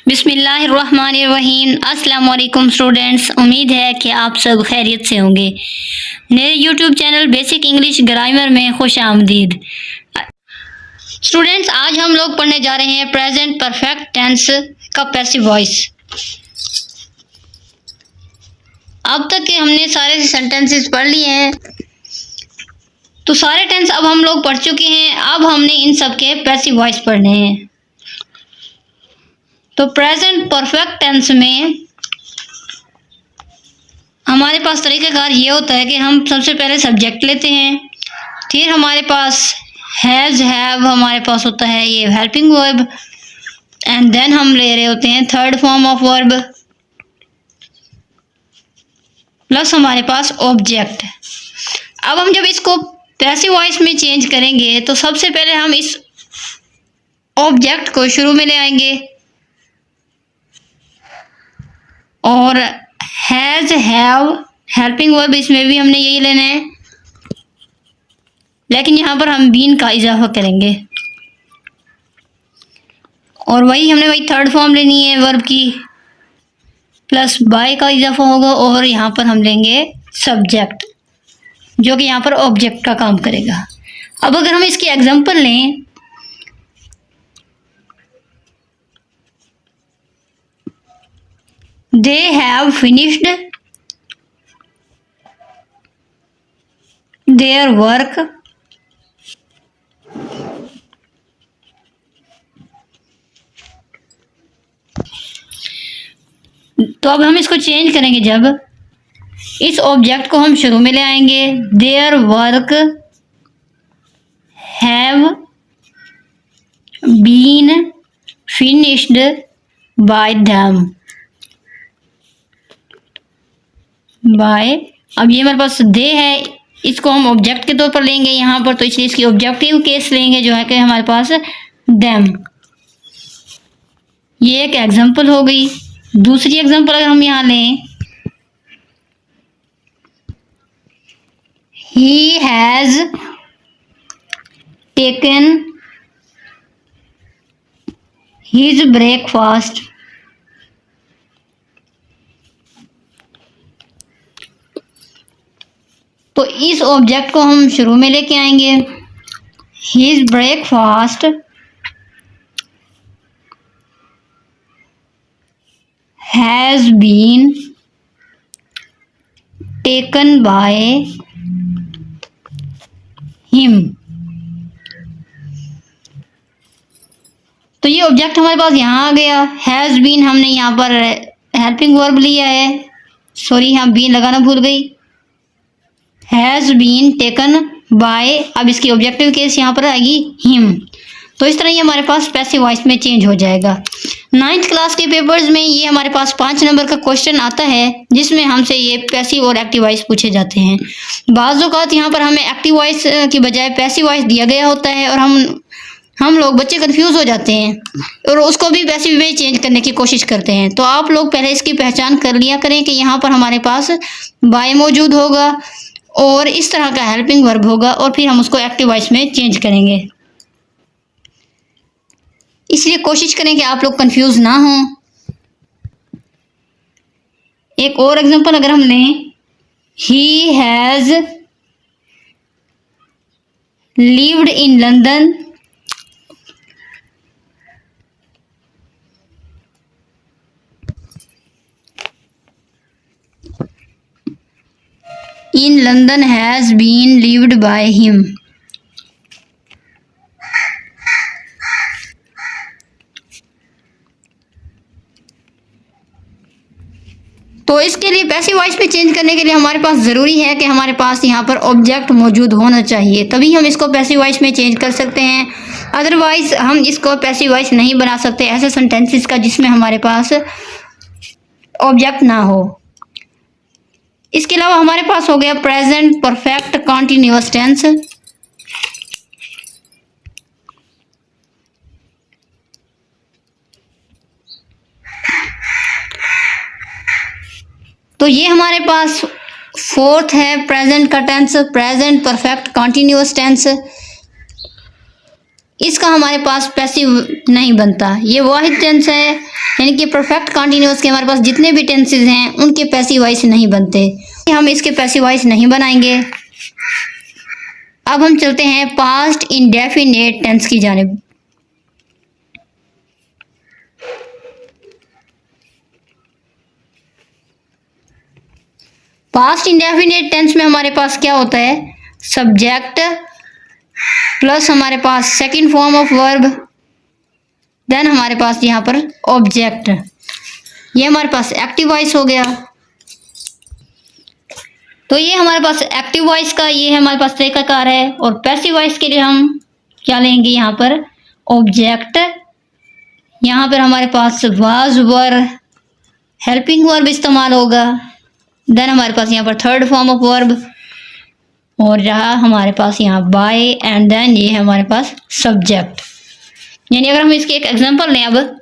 बिस्मिल्लाहिर्रहमानिर्रहीम। अस्सलाम वालेकुम स्टूडेंट्स, उम्मीद है कि आप सब खैरियत से होंगे। मेरे YouTube channel basic English grammar में खुश आमदीद। स्टूडेंट्स, आज हम लोग पढ़ने जा रहे हैं प्रेजेंट परफेक्ट टेंस का पैसिव वॉइस। अब तक के हमने सारे सेंटेंसेस पढ़ लिए हैं, तो सारे टेंस अब हम लोग पढ़ चुके हैं। अब हमने इन सब के पैसिव वॉइस पढ़ने हैं। तो प्रेजेंट परफेक्ट टेंस में हमारे पास तरीक़ाकार ये होता है कि हम सबसे पहले सब्जेक्ट लेते हैं, फिर हमारे पास हैज़ हैव हमारे पास होता है ये हेल्पिंग वर्ब, एंड देन हम ले रहे होते हैं third form of verb plus हमारे पास ऑब्जेक्ट। अब हम जब इसको पैसिव वॉइस में चेंज करेंगे तो सबसे पहले हम इस ऑब्जेक्ट को शुरू में ले आएंगे और हैज़ हैव हेल्पिंग वर्ब इसमें भी हमने यही लेना है, लेकिन यहाँ पर हम बीन का इजाफा करेंगे और वही थर्ड फॉर्म लेनी है वर्ब की, प्लस बाय का इजाफा होगा और यहाँ पर हम लेंगे सब्जेक्ट जो कि यहाँ पर ऑब्जेक्ट का काम करेगा। अब अगर हम इसकी एग्जांपल लें, they have finished their work तो अब हम इसको चेंज करेंगे। जब इस ऑब्जेक्ट को हम शुरू में ले आएंगे, their work have been finished by them by. अब ये हमारे पास दे है, इसको हम ऑब्जेक्ट के तौर पर लेंगे यहाँ पर, तो इसलिए इसकी ऑब्जेक्टिव केस लेंगे जो है कि हमारे पास देम। ये एक एग्जांपल हो गई। दूसरी एग्जांपल अगर हम यहाँ लें, he has taken his breakfast तो इस ऑब्जेक्ट को हम शुरू में लेके आएंगे, his breakfast has been taken by him. तो ये ऑब्जेक्ट हमारे पास यहाँ आ गया। हैज बीन हमने यहाँ पर हेल्पिंग वर्ब लिया है, सॉरी यहाँ बीन लगाना भूल गई। हैज़ बीन टेकन बाय, अब इसकी ऑब्जेक्टिव केस यहाँ पर आएगी हिम। तो इस तरह ये हमारे पास पैसिव वॉइस में चेंज हो जाएगा। 9th क्लास के पेपर्स में ये हमारे पास 5 नंबर का क्वेश्चन आता है जिसमें हमसे ये पैसिव और एक्टिव वॉइस पूछे जाते हैं। बाज़ औक़ात यहाँ पर हमें एक्टिव वॉइस की बजाय पैसिव वॉइस दिया गया होता है और हम लोग बच्चे कंफ्यूज हो जाते हैं और उसको भी पैसिव में चेंज करने की कोशिश करते हैं। तो आप लोग पहले इसकी पहचान कर लिया करें कि यहाँ पर हमारे पास बाय मौजूद होगा और इस तरह का हेल्पिंग वर्ब होगा और फिर हम उसको एक्टिव वॉइस में चेंज करेंगे। इसलिए कोशिश करें कि आप लोग कंफ्यूज ना हों। एक और एग्जांपल अगर हम लें, he has lived in London in London has been lived by him। तो इसके लिए पैसिव वॉइस में चेंज करने के लिए हमारे पास ज़रूरी है कि हमारे पास यहाँ पर ऑब्जेक्ट मौजूद होना चाहिए, तभी हम इसको पैसिव वॉइस में चेंज कर सकते हैं। अदरवाइज हम इसको पैसिव वॉइस नहीं बना सकते ऐसे सेंटेंसेस का जिसमें हमारे पास ऑब्जेक्ट ना हो। इसके अलावा हमारे पास हो गया प्रेजेंट परफेक्ट कॉन्टिन्यूअस टेंस। तो ये हमारे पास फोर्थ है प्रेजेंट का tense, present perfect continuous tense. इसका हमारे पास पैसिव नहीं बनता। ये वाहिद टेंस है, यानी कि परफेक्ट कंटिन्यूअस के हमारे पास जितने भी टेंसेस हैं उनके पैसिव वॉइस नहीं बनते, हम इसके पैसिव वॉइस नहीं बनाएंगे। अब हम चलते हैं पास्ट इंडेफिनिट टेंस की जानिब। पास्ट इंडेफिनिट टेंस में हमारे पास क्या होता है, सब्जेक्ट प्लस हमारे पास second form of verb, then हमारे पास यहाँ पर ऑब्जेक्ट। ये हमारे पास एक्टिव वॉइस हो गया। तो ये हमारे पास एक्टिव वॉइस का ये हमारे पास तरीकाकार है। और पैसिव वॉइस के लिए हम क्या लेंगे, यहाँ पर ऑब्जेक्ट, यहाँ पर हमारे पास वाज वर हेल्पिंग वर्ब इस्तेमाल होगा, देन हमारे पास यहाँ पर थर्ड फॉर्म ऑफ वर्ब, और रहा हमारे पास यहाँ बाय, एंड देन ये है हमारे पास सब्जेक्ट। यानी अगर हम इसके एक एग्जांपल लें, अब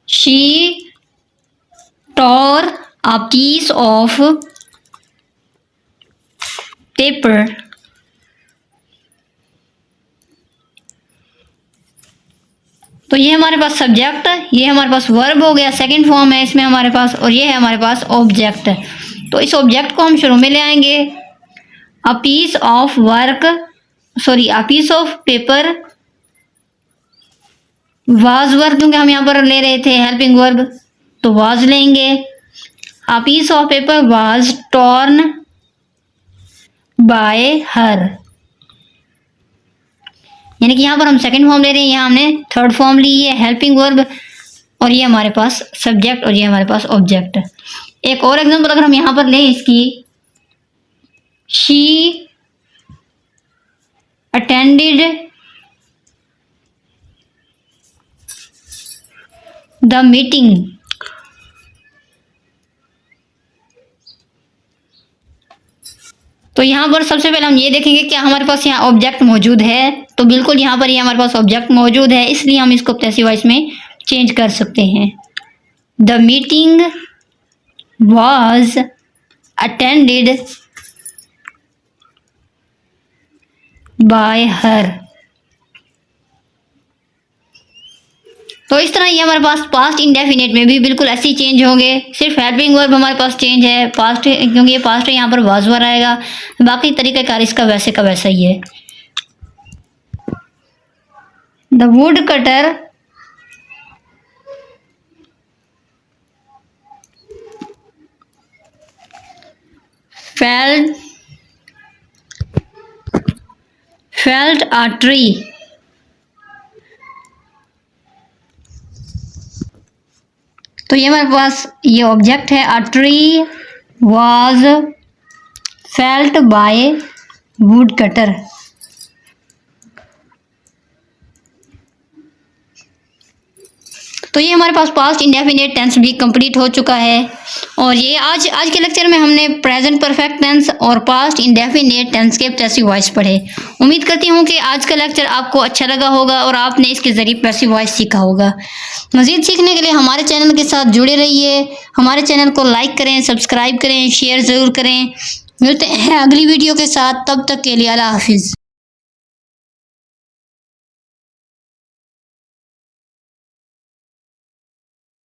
she tore a piece of paper, तो ये हमारे पास सब्जेक्ट, ये हमारे पास वर्ब हो गया, सेकंड फॉर्म है इसमें हमारे पास, और ये है हमारे पास ऑब्जेक्ट। तो इस ऑब्जेक्ट को हम शुरू में ले आएंगे, a piece of work, sorry a piece of paper, was work, क्योंकि हम यहाँ पर ले रहे थे हेल्पिंग वर्ब तो वाज लेंगे। A piece of paper was torn by her, यानी कि यहाँ पर हम सेकंड फॉर्म ले रहे हैं, यहाँ हमने थर्ड फॉर्म ली है हेल्पिंग वर्ब, और ये हमारे पास सब्जेक्ट, और ये हमारे पास ऑब्जेक्ट। एक और एग्जांपल अगर हम यहाँ पर लें इसकी, शी अटेंडेड द मीटिंग, तो यहाँ पर सबसे पहले हम ये देखेंगे क्या हमारे पास यहाँ ऑब्जेक्ट मौजूद है। तो बिल्कुल यहाँ पर ये हमारे पास ऑब्जेक्ट मौजूद है, इसलिए हम इसको पैसिव वॉइस में चेंज कर सकते हैं। The meeting was attended by her। तो इस तरह ये हमारे पास पास्ट इंडेफिनिट में भी बिल्कुल ऐसे ही चेंज होंगे, सिर्फ हेल्पिंग वर्ब हमारे पास चेंज है पास्ट, क्योंकि ये पास्ट है, यहाँ पर वाज वर आएगा, बाकी तरीक़ाकार इसका वैसे का वैसा ही है। The wood cutter felled a tree, तो ये हमारे पास ये ऑब्जेक्ट है। A tree was felt by would cutter. तो ये हमारे पास पास्ट इंडेफिनिट टेंस भी कंप्लीट हो चुका है। और ये आज के लेक्चर में हमने प्रेजेंट परफेक्ट टेंस और पास्ट इंडेफिनिट टेंस के पैसिव वॉइस पढ़े। उम्मीद करती हूँ कि आज का लेक्चर आपको अच्छा लगा होगा और आपने इसके ज़रिए पैसिव वॉइस सीखा होगा। मज़ीद सीखने के लिए हमारे चैनल के साथ जुड़े रहिए। हमारे चैनल को लाइक करें, सब्सक्राइब करें, शेयर ज़रूर करें। मिलते हैं अगली वीडियो के साथ, तब तक के लिए अल्लाह हाफिज़।